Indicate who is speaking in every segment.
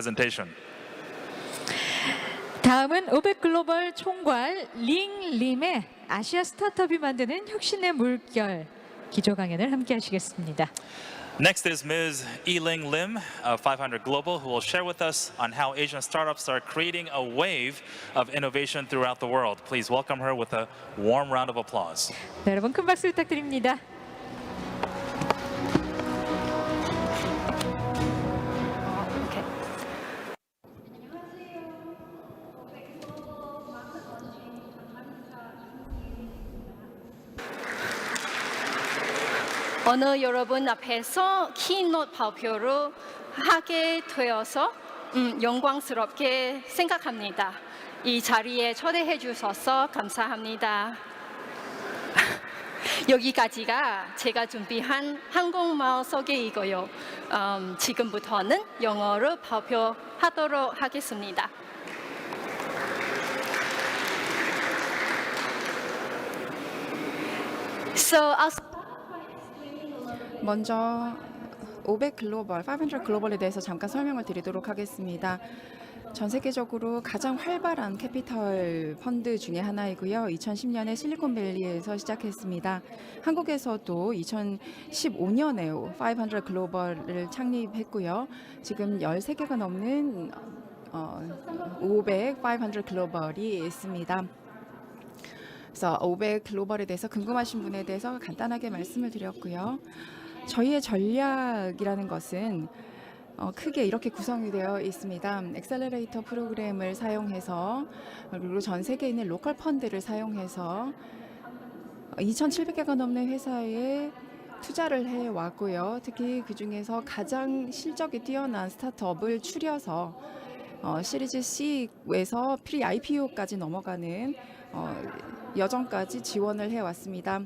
Speaker 1: presentation.
Speaker 2: 다음은 오백 글로벌 총괄 링림의 아시아 스타트업이 만드는 혁신의 물결 기조 강연을 함께 하시겠습니다.
Speaker 1: Next is Ms. Yiling Lim of 500 Global, who will share with us on how Asian startups are creating a wave of innovation throughout the world. Please welcome her with a warm round of applause.
Speaker 2: 네, 여러분 큰 박수 부탁드립니다.
Speaker 3: 오늘 여러분 앞에서 키노트 발표를 하게 되어서 영광스럽게 생각합니다. 이 자리에 초대해 주셔서 감사합니다. 여기까지가 제가 준비한 한국말 소개이고요. 지금부터는 영어로 발표하도록 하겠습니다.
Speaker 4: 먼저 500 글로벌, 500 글로벌에 대해서 잠깐 설명을 드리도록 하겠습니다. 전 세계적으로 가장 활발한 캐피털 펀드 중에 하나이고요. 2010년에 실리콘밸리에서 시작했습니다. 한국에서도 2015년에 500 글로벌을 창립했고요. 지금 13개가 넘는 500 글로벌이 있습니다. 그래서 500 글로벌에 대해서 궁금하신 분에 대해서 간단하게 말씀을 드렸고요. 저희의 전략이라는 것은 크게 이렇게 구성이 되어 있습니다. 엑셀러레이터 프로그램을 사용해서 그리고 전 세계에 있는 로컬 펀드를 사용해서 2,700개가 넘는 회사에 투자를 해왔고요. 특히 그중에서 가장 실적이 뛰어난 스타트업을 추려서 시리즈 C에서 프리 IPO까지 넘어가는 여정까지 지원을 해왔습니다.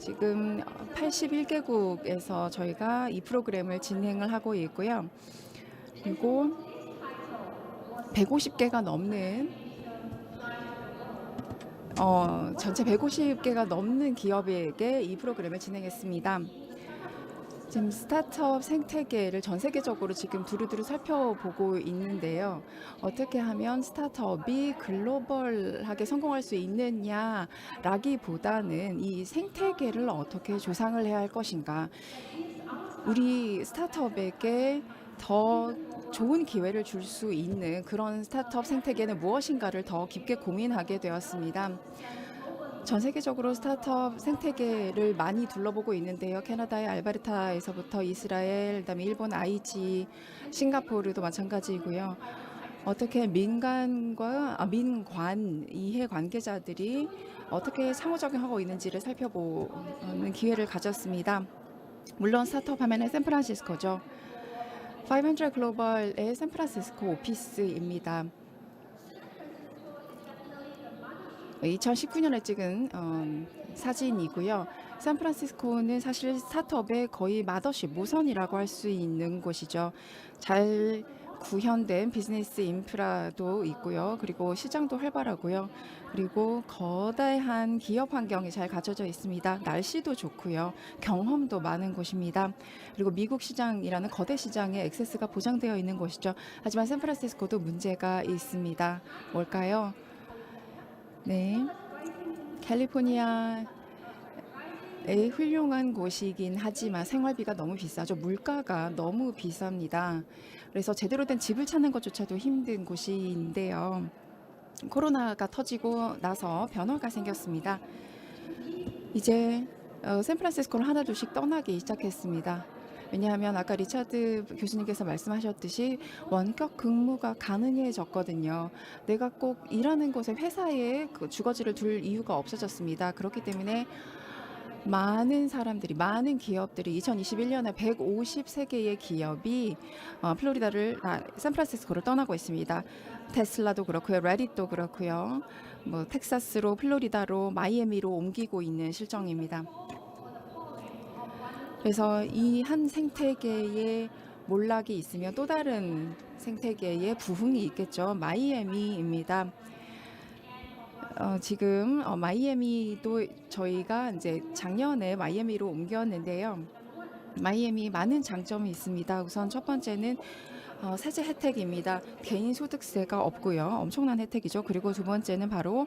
Speaker 4: 지금 81개국에서 저희가 이 프로그램을 진행을 하고 있고요. 그리고 150개가 넘는 전체 150개가 넘는 기업에게 이 프로그램을 진행했습니다. 지금 스타트업 생태계를 전 세계적으로 지금 두루두루 살펴보고 있는데요. 어떻게 하면 스타트업이 글로벌하게 성공할 수 있느냐라기보다는 이 생태계를 어떻게 조성을 해야 할 것인가. 우리 스타트업에게 더 좋은 기회를 줄 수 있는 그런 스타트업 생태계는 무엇인가를 더 깊게 고민하게 되었습니다. 전 세계적으로 스타트업 생태계를 많이 둘러보고 있는데요. 캐나다의 알베르타에서부터 이스라엘, 그다음에 일본 아이치, 싱가포르도 마찬가지이고요. 어떻게 민관 이해 관계자들이 어떻게 상호작용하고 있는지를 살펴보는 기회를 가졌습니다. 물론 스타트업 하면은 샌프란시스코죠. 500 글로벌의 샌프란시스코 오피스입니다. 2019년에 찍은 사진이고요. 샌프란시스코는 사실 스타트업의 거의 마더십, 모선이라고 할 수 있는 곳이죠. 잘 구현된 비즈니스 인프라도 있고요. 그리고 시장도 활발하고요. 그리고 거대한 기업 환경이 잘 갖춰져 있습니다. 날씨도 좋고요. 경험도 많은 곳입니다. 그리고 미국 시장이라는 거대 시장에 액세스가 보장되어 있는 곳이죠. 하지만 샌프란시스코도 문제가 있습니다. 뭘까요? 네, 캘리포니아의 훌륭한 곳이긴 하지만 생활비가 너무 비싸죠. 물가가 너무 비쌉니다. 그래서 제대로 된 집을 찾는 것조차도 힘든 곳인데요. 코로나가 터지고 나서 변화가 생겼습니다. 이제 샌프란시스코를 하나둘씩 떠나기 시작했습니다. 왜냐하면 아까 리차드 교수님께서 말씀하셨듯이 원격 근무가 가능해졌거든요. 내가 꼭 일하는 곳에 회사에 그 주거지를 둘 이유가 없어졌습니다. 그렇기 때문에 많은 사람들이, 많은 기업들이 2021년에 153개의 기업이 샌프란시스코를 떠나고 있습니다. 테슬라도 그렇고요, 레딧도 그렇고요, 텍사스로, 플로리다로, 마이애미로 옮기고 있는 실정입니다. 그래서 이 한 생태계에 몰락이 있으면 또 다른 생태계에 부흥이 있겠죠. 마이애미입니다. 지금 마이애미도 저희가 이제 작년에 마이애미로 옮겼는데요. 마이애미 많은 장점이 있습니다. 우선 첫 번째는 세제 혜택입니다. 개인 소득세가 없고요. 엄청난 혜택이죠. 그리고 두 번째는 바로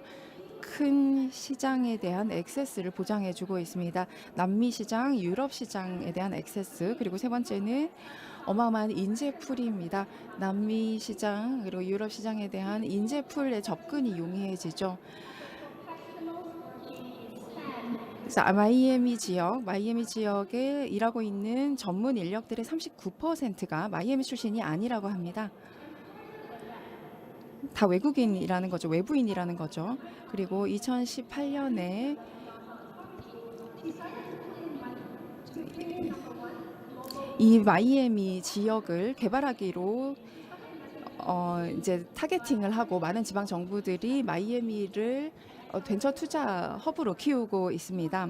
Speaker 4: 큰 시장에 대한 액세스를 보장해주고 있습니다. 남미 시장, 유럽 시장에 대한 액세스, 그리고 세 번째는 어마어마한 인재풀입니다. 남미 시장 그리고 유럽 시장에 대한 인재풀의 접근이 용이해지죠. 그래서 마이애미 지역에 일하고 있는 전문 인력들의 39%가 마이애미 출신이 아니라고 합니다. 다 외국인이라는 거죠. 외부인이라는 거죠. 그리고 2018년에 이 마이애미 지역을 개발하기로 이제 타겟팅을 하고 많은 지방 정부들이 마이애미를 벤처 투자 허브로 키우고 있습니다.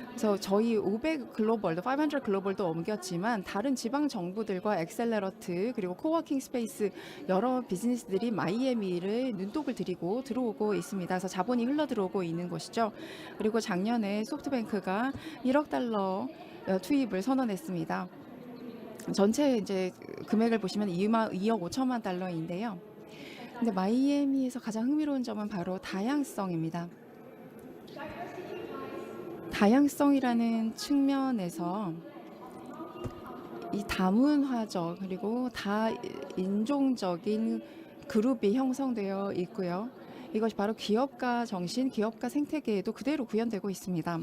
Speaker 4: 그래서 저희 500 글로벌도 500 글로벌도 옮겼지만 다른 지방 정부들과 엑셀러러트 그리고 코워킹 스페이스 여러 비즈니스들이 마이애미를 눈독을 들이고 들어오고 있습니다. 그래서 자본이 흘러 들어오고 있는 곳이죠. 그리고 작년에 소프트뱅크가 1억 달러 투입을 선언했습니다. 전체 이제 금액을 보시면 2억 5천만 달러인데요. 근데 마이애미에서 가장 흥미로운 점은 바로 다양성입니다. 다양성이라는 측면에서 이 다문화적 그리고 다인종적인 그룹이 형성되어 있고요. 이것이 바로 기업가 정신, 기업가 생태계에도 그대로 구현되고 있습니다.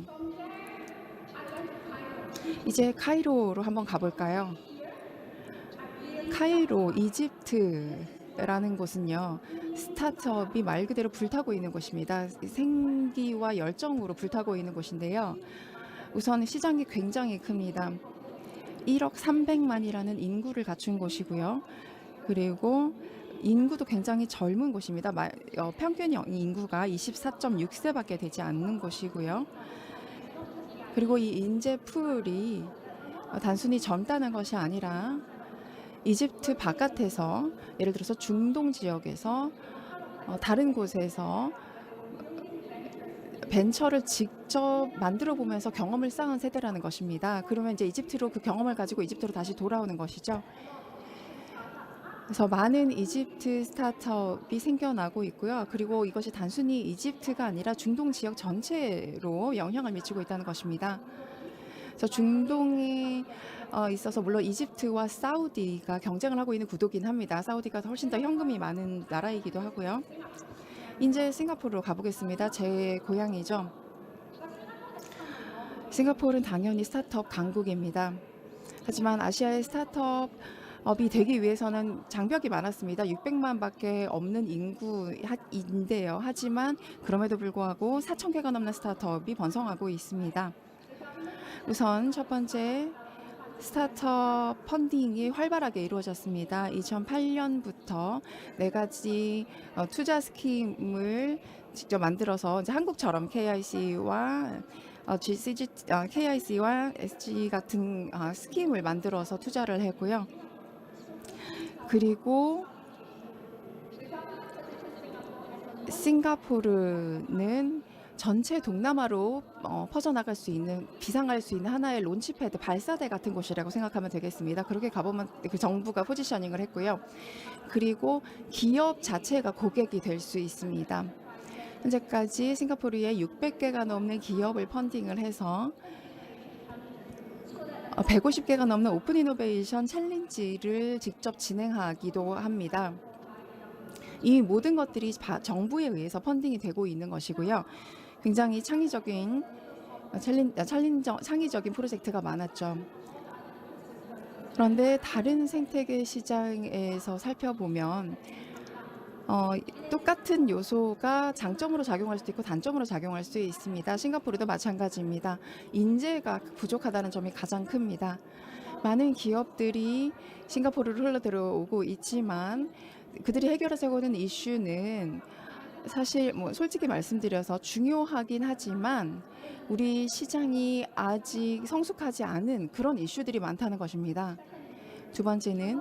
Speaker 4: 이제 카이로로 한번 가볼까요? 카이로, 이집트라는 곳은요, 스타트업이 말 그대로 불타고 있는 곳입니다. 생기와 열정으로 불타고 있는 곳인데요. 우선 시장이 굉장히 큽니다. 1억 300만이라는 인구를 갖춘 곳이고요. 그리고 인구도 굉장히 젊은 곳입니다. 평균 인구가 24.6세밖에 되지 않는 곳이고요. 그리고 이 인재풀이 단순히 젊다는 것이 아니라 이집트 바깥에서 예를 들어서 중동 지역에서 다른 곳에서 벤처를 직접 만들어 보면서 경험을 쌓은 세대라는 것입니다. 그러면 이제 이집트로 그 경험을 가지고 이집트로 다시 돌아오는 것이죠. 그래서 많은 이집트 스타트업이 생겨나고 있고요. 그리고 이것이 단순히 이집트가 아니라 중동 지역 전체로 영향을 미치고 있다는 것입니다. 그래서 중동에 있어서 물론 이집트와 사우디가 경쟁을 하고 있는 구도긴 합니다. 사우디가 훨씬 더 현금이 많은 나라이기도 하고요. 이제 싱가포르로 가보겠습니다. 제 고향이죠. 싱가포르는 당연히 스타트업 강국입니다. 하지만 아시아의 스타트업이 되기 위해서는 장벽이 많았습니다. 600만밖에 없는 인구인데요. 하지만 그럼에도 불구하고 4,000개가 넘는 스타트업이 번성하고 있습니다. 우선 첫 번째 스타트업 펀딩이 활발하게 이루어졌습니다. 2008년부터 4가지 투자 스킴을 직접 만들어서 이제 한국처럼 KIC와 SG 같은 스킴을 만들어서 투자를 했고요. 그리고 싱가포르는 전체 동남아로 퍼져나갈 수 있는, 비상할 수 있는 하나의 론치패드, 발사대 같은 곳이라고 생각하면 되겠습니다. 그렇게 가보면 그 정부가 포지셔닝을 했고요. 그리고 기업 자체가 고객이 될 수 있습니다. 현재까지 싱가포르에 600개가 넘는 기업을 펀딩을 해서 150개가 넘는 오픈 이노베이션 챌린지를 직접 진행하기도 합니다. 이 모든 것들이 정부에 의해서 펀딩이 되고 있는 것이고요. 굉장히 창의적인 프로젝트가 많았죠. 그런데 다른 생태계 시장에서 살펴보면 똑같은 요소가 장점으로 작용할 수도 있고 단점으로 작용할 수 있습니다. 싱가포르도 마찬가지입니다. 인재가 부족하다는 점이 가장 큽니다. 많은 기업들이 싱가포르로 흘러 들어오고 있지만 그들이 해결하려고 하는 이슈는 사실 솔직히 말씀드려서 중요하긴 하지만 우리 시장이 아직 성숙하지 않은 그런 이슈들이 많다는 것입니다. 두 번째는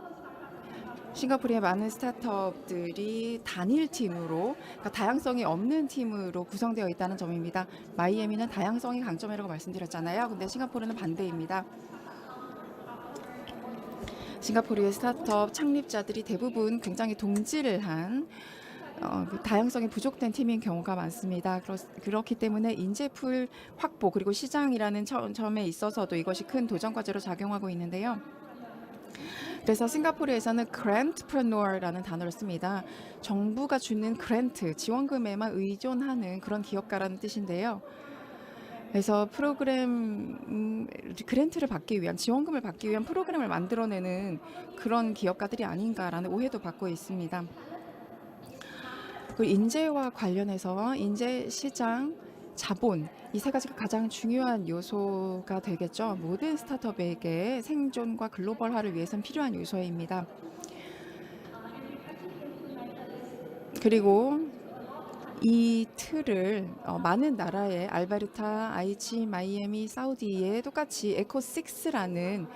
Speaker 4: 싱가포르의 많은 스타트업들이 단일 팀으로, 그러니까 다양성이 없는 팀으로 구성되어 있다는 점입니다. 마이애미는 다양성이 강점이라고 말씀드렸잖아요. 근데 싱가포르는 반대입니다. 싱가포르의 스타트업 창립자들이 대부분 굉장히 동질을 한 그 다양성이 부족된 팀인 경우가 많습니다. 그렇기 때문에 인재풀 확보 그리고 시장이라는 점에 있어서도 이것이 큰 도전 과제로 작용하고 있는데요. 그래서 싱가포르에서는 grantpreneur라는 단어를 씁니다. 정부가 주는 그랜트, 지원금에만 의존하는 그런 기업가라는 뜻인데요. 그래서 그랜트를 받기 위한, 지원금을 받기 위한 프로그램을 만들어내는 그런 기업가들이 아닌가라는 오해도 받고 있습니다. 그리고 인재와 관련해서 인재, 시장, 자본 이 세 가지가 가장 중요한 요소가 되겠죠. 모든 스타트업에게 생존과 글로벌화를 위해서는 필요한 요소입니다. 그리고 이 틀을 많은 나라의 알베르타, 아이치, 마이애미, 사우디에 똑같이 에코6라는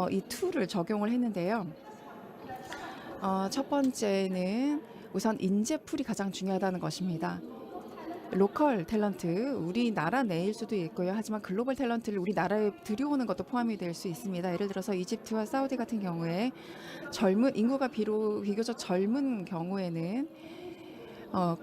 Speaker 4: 이 툴을 적용을 했는데요. 첫 번째는 우선 인재풀이 가장 중요하다는 것입니다. 로컬 탤런트, 우리나라 내일 수도 있고요. 하지만 글로벌 탤런트를 우리나라에 들여오는 것도 포함이 될 수 있습니다. 예를 들어서 이집트와 사우디 같은 경우에 인구가 비교적 젊은 경우에는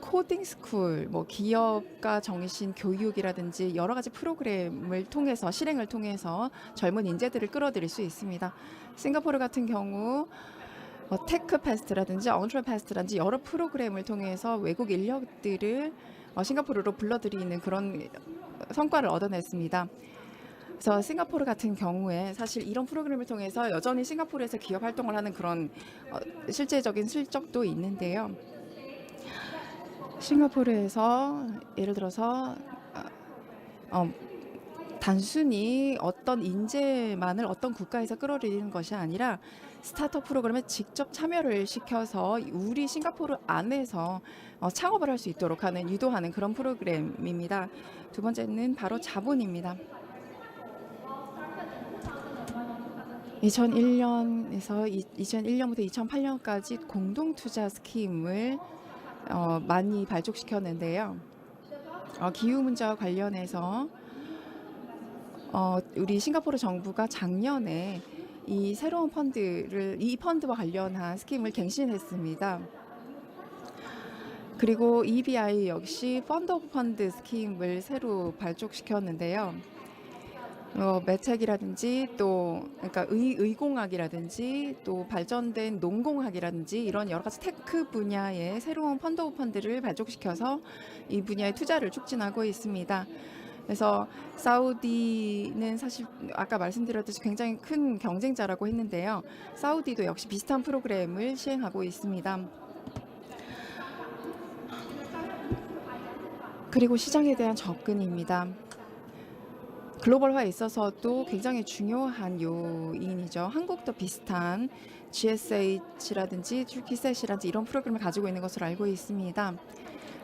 Speaker 4: 코딩 스쿨, 기업가 정신 교육이라든지 여러 가지 프로그램을 통해서 실행을 통해서 젊은 인재들을 끌어들일 수 있습니다. 싱가포르 같은 경우 테크 패스트라든지 언트레 패스트라든지 여러 프로그램을 통해서 외국 인력들을 싱가포르로 불러들이는 그런 성과를 얻어냈습니다. 그래서 싱가포르 같은 경우에 사실 이런 프로그램을 통해서 여전히 싱가포르에서 기업 활동을 하는 그런 실제적인 실적도 있는데요. 싱가포르에서 예를 들어서 단순히 어떤 인재만을 어떤 국가에서 끌어들이는 것이 아니라 스타트업 프로그램에 직접 참여를 시켜서 우리 싱가포르 안에서 창업을 할 수 있도록 유도하는 그런 프로그램입니다. 두 번째는 바로 자본입니다. 2001년부터 2008년까지 공동투자 스킴을 많이 발족시켰는데요. 기후 문제와 관련해서 우리 싱가포르 정부가 작년에 이 새로운 이 펀드와 관련한 스킴을 갱신했습니다. 그리고 EBI 역시 펀드 오브 펀드 스킴을 새로 발족시켰는데요. 매책이라든지 또 그러니까 의공학이라든지 또 발전된 농공학이라든지 이런 여러 가지 테크 분야의 새로운 펀드 오브 펀드를 발족시켜서 이 분야의 투자를 촉진하고 있습니다. 그래서 사우디는 사실 아까 말씀드렸듯이 굉장히 큰 경쟁자라고 했는데요. 사우디도 역시 비슷한 프로그램을 시행하고 있습니다. 그리고 시장에 대한 접근입니다. 글로벌화에 있어서도 굉장히 중요한 요인이죠. 한국도 비슷한 GSH라든지 툴키셋이라든지 이런 프로그램을 가지고 있는 것으로 알고 있습니다.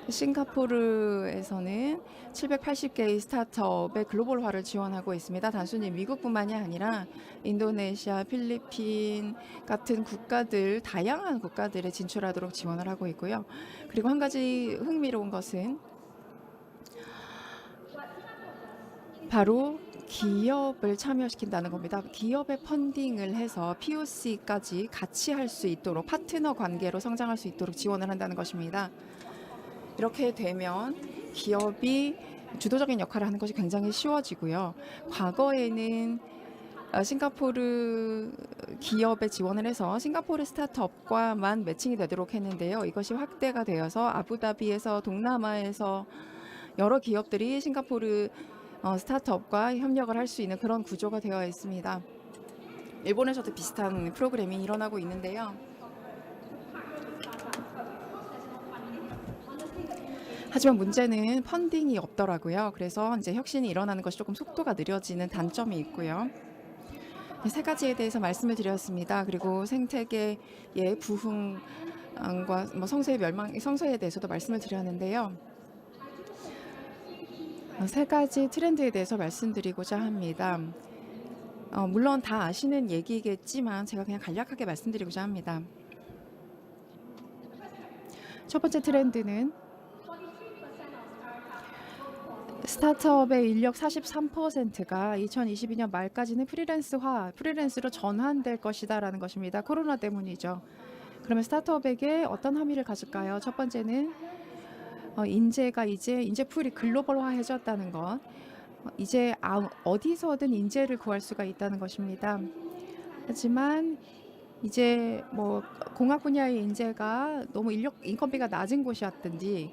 Speaker 4: 싱가포르에서는 780개의 스타트업의 글로벌화를 지원하고 있습니다. 단순히 미국뿐만이 아니라 인도네시아, 필리핀 같은 국가들, 다양한 국가들에 진출하도록 지원을 하고 있고요. 그리고 한 가지 흥미로운 것은 바로 기업을 참여시킨다는 겁니다. 기업의 펀딩을 해서 POC까지 같이 할 수 있도록 파트너 관계로 성장할 수 있도록 지원을 한다는 것입니다. 이렇게 되면 기업이 주도적인 역할을 하는 것이 굉장히 쉬워지고요. 과거에는 싱가포르 기업에 지원을 해서 싱가포르 스타트업과만 매칭이 되도록 했는데요. 이것이 확대가 되어서 아부다비에서 동남아에서 여러 기업들이 싱가포르 스타트업과 협력을 할 수 있는 그런 구조가 되어 있습니다. 일본에서도 비슷한 프로그램이 일어나고 있는데요. 하지만 문제는 펀딩이 없더라고요. 그래서 이제 혁신이 일어나는 것이 조금 속도가 느려지는 단점이 있고요. 세 가지에 대해서 말씀을 드렸습니다. 그리고 생태계의 부흥과 성소에 대해서도 말씀을 드렸는데요. 세 가지 트렌드에 대해서 말씀드리고자 합니다. 물론 다 아시는 얘기겠지만 제가 그냥 간략하게 말씀드리고자 합니다. 첫 번째 트렌드는 스타트업의 인력 43%가 2022년 말까지는 프리랜스로 전환될 것이다라는 것입니다. 코로나 때문이죠. 그러면 스타트업에게 어떤 함의를 가질까요? 첫 번째는 인재가 이제 인재풀이 글로벌화해졌다는 것. 이제 어디서든 인재를 구할 수가 있다는 것입니다. 하지만 이제 뭐 공학 분야의 인재가 너무 인건비가 낮은 곳이었든지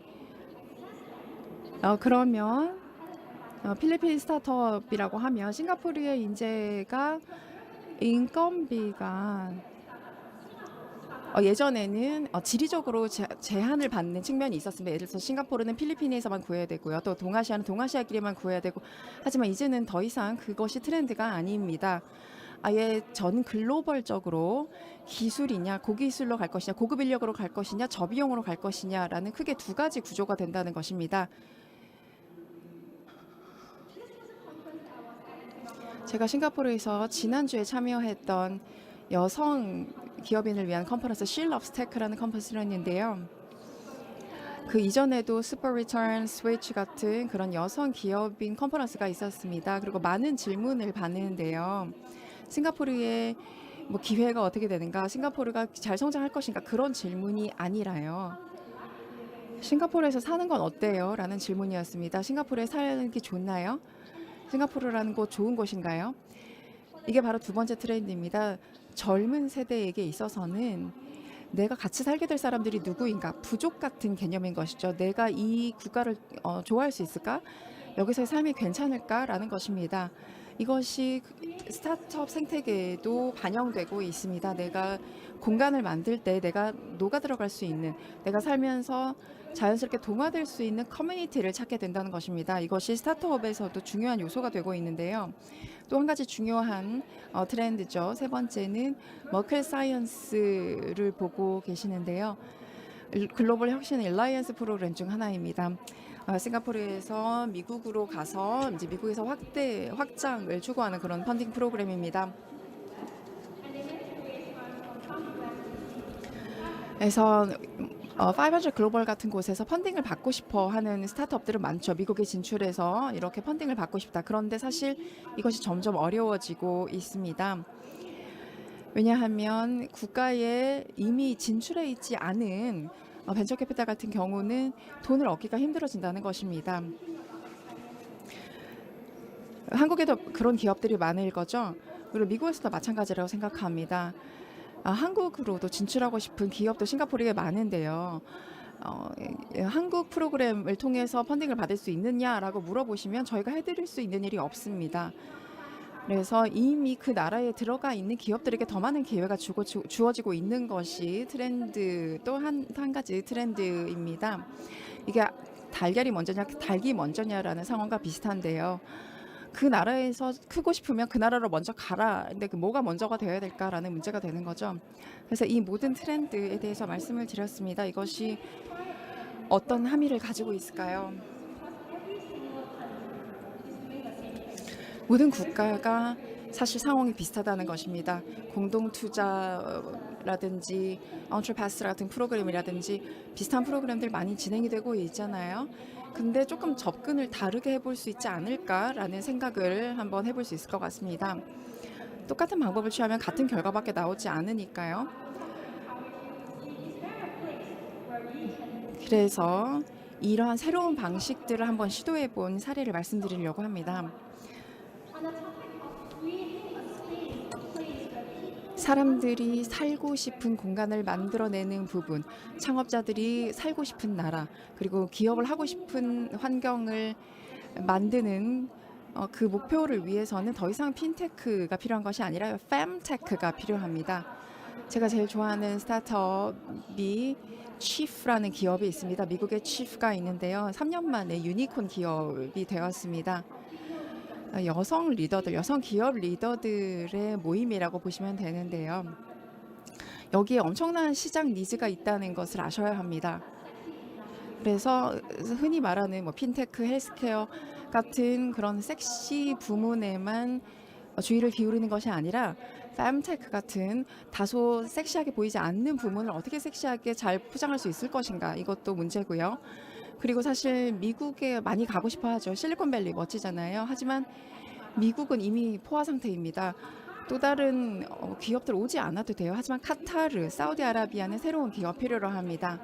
Speaker 4: 그러면 필리핀 스타트업이라고 하면 싱가포르의 인재가 인건비가 예전에는 지리적으로 제한을 받는 측면이 있었습니다. 예를 들어서 싱가포르는 필리핀에서만 구해야 되고요. 또 동아시아는 동아시아끼리만 구해야 되고 하지만 이제는 더 이상 그것이 트렌드가 아닙니다. 아예 전 글로벌적으로 기술이냐 고기술로 갈 것이냐 고급 인력으로 갈 것이냐 저비용으로 갈 것이냐라는 크게 두 가지 구조가 된다는 것입니다. 제가 싱가포르에서 지난주에 참여했던 여성 기업인을 위한 컨퍼런스 She Loves Tech라는 컨퍼런스를 했는데요. 그 이전에도 Super Return, Switch 같은 그런 여성 기업인 컨퍼런스가 있었습니다. 그리고 많은 질문을 받는데요. 싱가포르의 뭐 기회가 어떻게 되는가, 싱가포르가 잘 성장할 것인가 그런 질문이 아니라요. 싱가포르에서 사는 건 어때요? 라는 질문이었습니다. 싱가포르에 사는 게 좋나요? 싱가포르라는 곳 좋은 곳인가요? 이게 바로 두 번째 트렌드입니다. 젊은 세대에게 있어서는 내가 같이 살게 될 사람들이 누구인가 부족 같은 개념인 것이죠. 내가 이 국가를 좋아할 수 있을까? 여기서의 삶이 괜찮을까라는 것입니다. 이것이 스타트업 생태계에도 반영되고 있습니다. 내가 공간을 만들 때 내가 녹아 들어갈 수 있는, 내가 살면서 자연스럽게 동화될 수 있는 커뮤니티를 찾게 된다는 것입니다. 이것이 스타트업에서도 중요한 요소가 되고 있는데요. 또 한 가지 중요한 트렌드죠. 세 번째는 머클 사이언스를 보고 계시는데요. 글로벌 혁신 일라이언스 프로그램 중 하나입니다. 싱가포르에서 미국으로 가서 이제 미국에서 확장을 추구하는 그런 펀딩 프로그램입니다. 그래서 500 글로벌 같은 곳에서 펀딩을 받고 싶어 하는 스타트업들은 많죠. 미국에 진출해서 이렇게 펀딩을 받고 싶다. 그런데 사실 이것이 점점 어려워지고 있습니다. 왜냐하면 국가에 이미 진출해 있지 않은 벤처 캐피탈 같은 경우는 돈을 얻기가 힘들어진다는 것입니다. 한국에도 그런 기업들이 많을 거죠. 그리고 미국에서도 마찬가지라고 생각합니다. 한국으로도 진출하고 싶은 기업도 싱가포르에 많은데요. 한국 프로그램을 통해서 펀딩을 받을 수 있느냐라고 물어보시면 저희가 해드릴 수 있는 일이 없습니다. 그래서 이미 그 나라에 들어가 있는 기업들에게 더 많은 기회가 주어지고 있는 것이 트렌드, 또 한 가지 트렌드입니다. 이게 달걀이 먼저냐 닭이 먼저냐라는 상황과 비슷한데요. 그 나라에서 크고 싶으면 그 나라로 먼저 가라. 근데 그 뭐가 먼저가 되어야 될까라는 문제가 되는 거죠. 그래서 이 모든 트렌드에 대해서 말씀을 드렸습니다. 이것이 어떤 함의를 가지고 있을까요? 모든 국가가 사실 상황이 비슷하다는 것입니다. 공동투자라든지 언트레파스 같은 프로그램이라든지 비슷한 프로그램들 많이 진행이 되고 있잖아요. 근데 조금 접근을 다르게 해볼 수 있지 않을까라는 생각을 한번 해볼 수 있을 것 같습니다. 똑같은 방법을 취하면 같은 결과밖에 나오지 않으니까요. 그래서 이러한 새로운 방식들을 한번 시도해 본 사례를 말씀드리려고 합니다. 사람들이 살고 싶은 공간을 만들어내는 부분, 창업자들이 살고 싶은 나라, 그리고 기업을 하고 싶은 환경을 만드는 그 목표를 위해서는 더 이상 핀테크가 필요한 것이 아니라 fem테크가 필요합니다. 제가 제일 좋아하는 스타트업이 치프라는 기업이 있습니다. 미국에 치프가 있는데요. 3년 만에 유니콘 기업이 되었습니다. 여성 리더들, 여성 기업 리더들의 모임이라고 보시면 되는데요. 여기에 엄청난 시장 니즈가 있다는 것을 아셔야 합니다. 그래서 흔히 말하는 뭐 핀테크, 헬스케어 같은 그런 섹시 부문에만 주의를 기울이는 것이 아니라 fem테크 같은 다소 섹시하게 보이지 않는 부문을 어떻게 섹시하게 잘 포장할 수 있을 것인가, 이것도 문제고요. 그리고 사실 미국에 많이 가고 싶어 하죠. 실리콘밸리 멋지잖아요. 하지만 미국은 이미 포화 상태입니다. 또 다른 기업들 오지 않아도 돼요. 하지만 카타르, 사우디아라비아는 새로운 기업 필요로 합니다.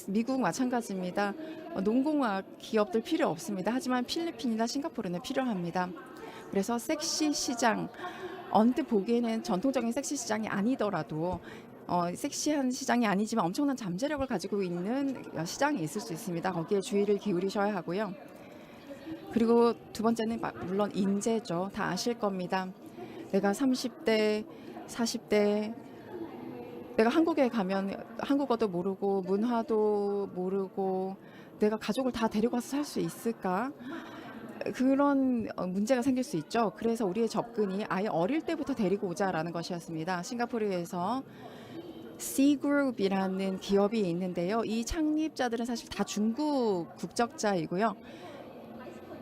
Speaker 4: 미국 마찬가지입니다. 농공학 기업들 필요 없습니다. 하지만 필리핀이나 싱가포르는 필요합니다. 그래서 섹시 시장, 언뜻 보기에는 전통적인 섹시 시장이 아니더라도 섹시한 시장이 아니지만 엄청난 잠재력을 가지고 있는 시장이 있을 수 있습니다. 거기에 주의를 기울이셔야 하고요. 그리고 두 번째는 물론 인재죠. 다 아실 겁니다. 내가 30대, 40대, 내가 한국에 가면 한국어도 모르고 문화도 모르고 내가 가족을 다 데리고 와서 살 수 있을까? 그런 문제가 생길 수 있죠. 그래서 우리의 접근이 아예 어릴 때부터 데리고 오자라는 것이었습니다. 싱가포르에서 C그룹이라는 기업이 있는데요. 이 창립자들은 사실 다 중국 국적자이고요.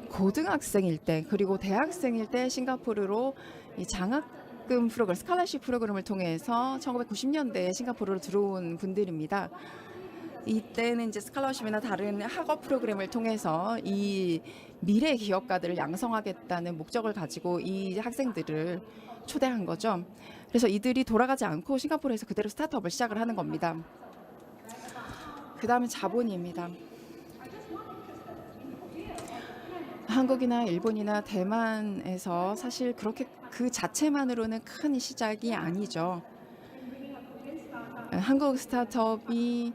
Speaker 4: 고등학생일 때 그리고 대학생일 때 싱가포르로 이 장학금 프로그램, 스칼라십 프로그램을 통해서 1990년대에 싱가포르로 들어온 분들입니다. 이때는 이제 스칼라십이나 다른 학업 프로그램을 통해서 이 미래 기업가들을 양성하겠다는 목적을 가지고 이 학생들을 초대한 거죠. 그래서 이들이 돌아가지 않고 싱가포르에서 그대로 스타트업을 시작을 하는 겁니다. 그 다음에 자본입니다. 한국이나 일본이나 대만에서 사실 그렇게 그 자체만으로는 큰 시작이 아니죠. 한국 스타트업이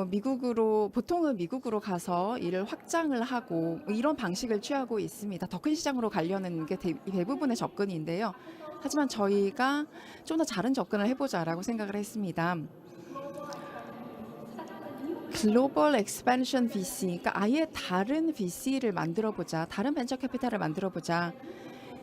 Speaker 4: 미국으로 보통은 미국으로 가서 이를 확장을 하고 이런 방식을 취하고 있습니다. 더 큰 시장으로 가려는 게 대부분의 접근인데요. 하지만 저희가 좀 더 다른 접근을 해보자라고 생각을 했습니다. 글로벌 엑스pansion VC, 그러니까 아예 다른 VC를 만들어보자, 다른 벤처 캐피탈을 만들어보자.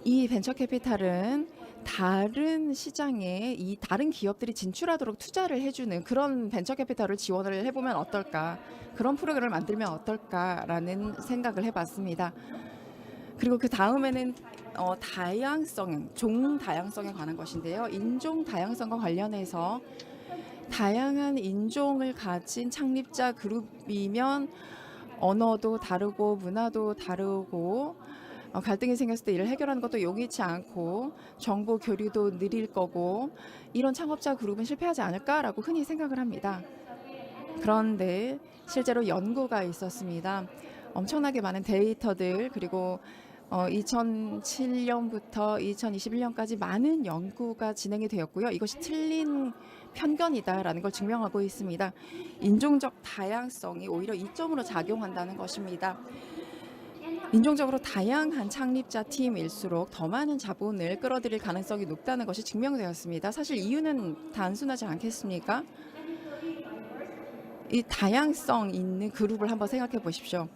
Speaker 4: 이 벤처 캐피탈은 다른 시장에 이 다른 기업들이 진출하도록 투자를 해주는 그런 벤처 캐피탈을 지원을 해보면 어떨까, 그런 프로그램을 만들면 어떨까라는 생각을 해봤습니다. 그리고 그 다음에는 다양성, 종 다양성에 관한 것인데요. 인종 다양성과 관련해서 다양한 인종을 가진 창립자 그룹이면 언어도 다르고 문화도 다르고 갈등이 생겼을 때 이를 해결하는 것도 용이치 않고 정보 교류도 느릴 거고 이런 창업자 그룹은 실패하지 않을까라고 흔히 생각을 합니다. 그런데 실제로 연구가 있었습니다. 엄청나게 많은 데이터들 그리고 2007년부터 2021년까지 많은 연구가 진행이 되었고요. 이것이 틀린 편견이다라는 걸 증명하고 있습니다. 인종적 다양성이 오히려 이점으로 작용한다는 것입니다. 인종적으로 다양한 창립자 팀일수록 더 많은 자본을 끌어들일 가능성이 높다는 것이 증명되었습니다. 사실 이유는 단순하지 않겠습니까? 이 다양성 있는 그룹을 한번 생각해 보십시오.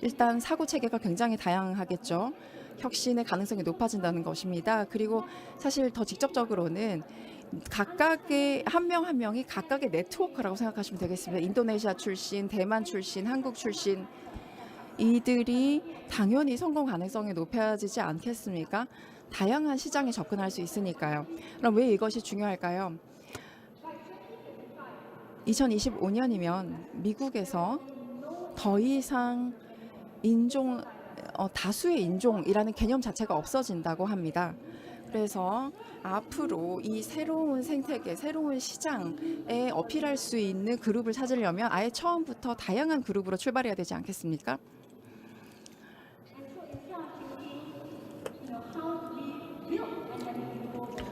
Speaker 4: 일단 사고 체계가 굉장히 다양하겠죠. 혁신의 가능성이 높아진다는 것입니다. 그리고 사실 더 직접적으로는 각각의 한 명 한 명이 각각의 네트워크라고 생각하시면 되겠습니다. 인도네시아 출신, 대만 출신, 한국 출신 이들이 당연히 성공 가능성이 높아지지 않겠습니까? 다양한 시장에 접근할 수 있으니까요. 그럼 왜 이것이 중요할까요? 2025년이면 미국에서 더 이상 다수의 인종이라는 개념 자체가 없어진다고 합니다. 그래서 앞으로 이 새로운 생태계, 새로운 시장에 어필할 수 있는 그룹을 찾으려면 아예 처음부터 다양한 그룹으로 출발해야 되지 않겠습니까?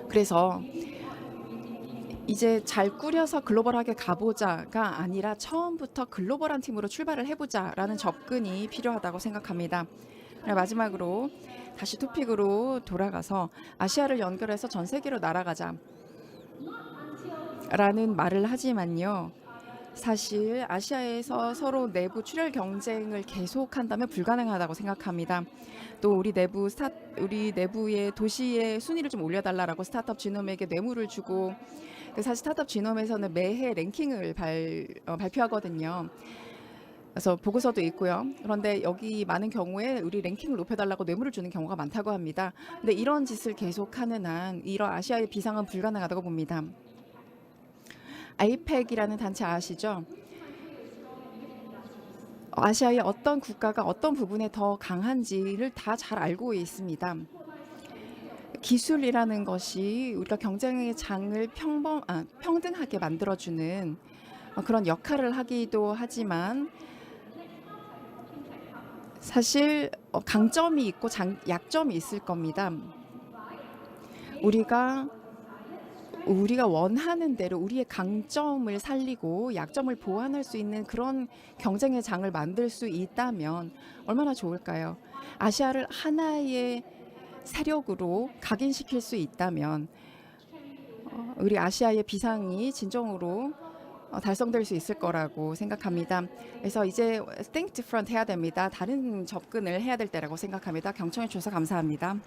Speaker 4: 그래서 이제 잘 꾸려서 글로벌하게 가보자가 아니라 처음부터 글로벌한 팀으로 출발을 해보자라는 접근이 필요하다고 생각합니다. 마지막으로 다시 토픽으로 돌아가서 아시아를 연결해서 전 세계로 날아가자 라는 말을 하지만요. 사실 아시아에서 서로 내부 출혈 경쟁을 계속한다면 불가능하다고 생각합니다. 또 우리 내부의 도시의 순위를 좀 올려달라고 스타트업 지놈에게 뇌물을 주고 사실 스타트업 지놈에서는 매해 랭킹을 발표하거든요. 그래서 보고서도 있고요. 그런데 여기 많은 경우에 우리 랭킹을 높여달라고 뇌물을 주는 경우가 많다고 합니다. 근데 이런 짓을 계속하는 한 이런 아시아의 비상은 불가능하다고 봅니다. 아이팩이라는 단체 아시죠? 아시아의 어떤 국가가 어떤 부분에 더 강한지를 다 잘 알고 있습니다. 기술이라는 것이 우리가 경쟁의 장을 평등하게 만들어주는 그런 역할을 하기도 하지만 사실 강점이 있고 약점이 있을 겁니다. 우리가 원하는 대로 우리의 강점을 살리고 약점을 보완할 수 있는 그런 경쟁의 장을 만들 수 있다면 얼마나 좋을까요? 아시아를 하나의 세력으로 각인시킬 수 있다면 우리 아시아의 비상이 진정으로 달성될 수 있을 거라고 생각합니다. 그래서 이제 think different 해야 됩니다. 다른 접근을 해야 될 때라고 생각합니다. 경청해 주셔서 감사합니다.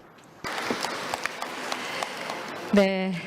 Speaker 2: 네.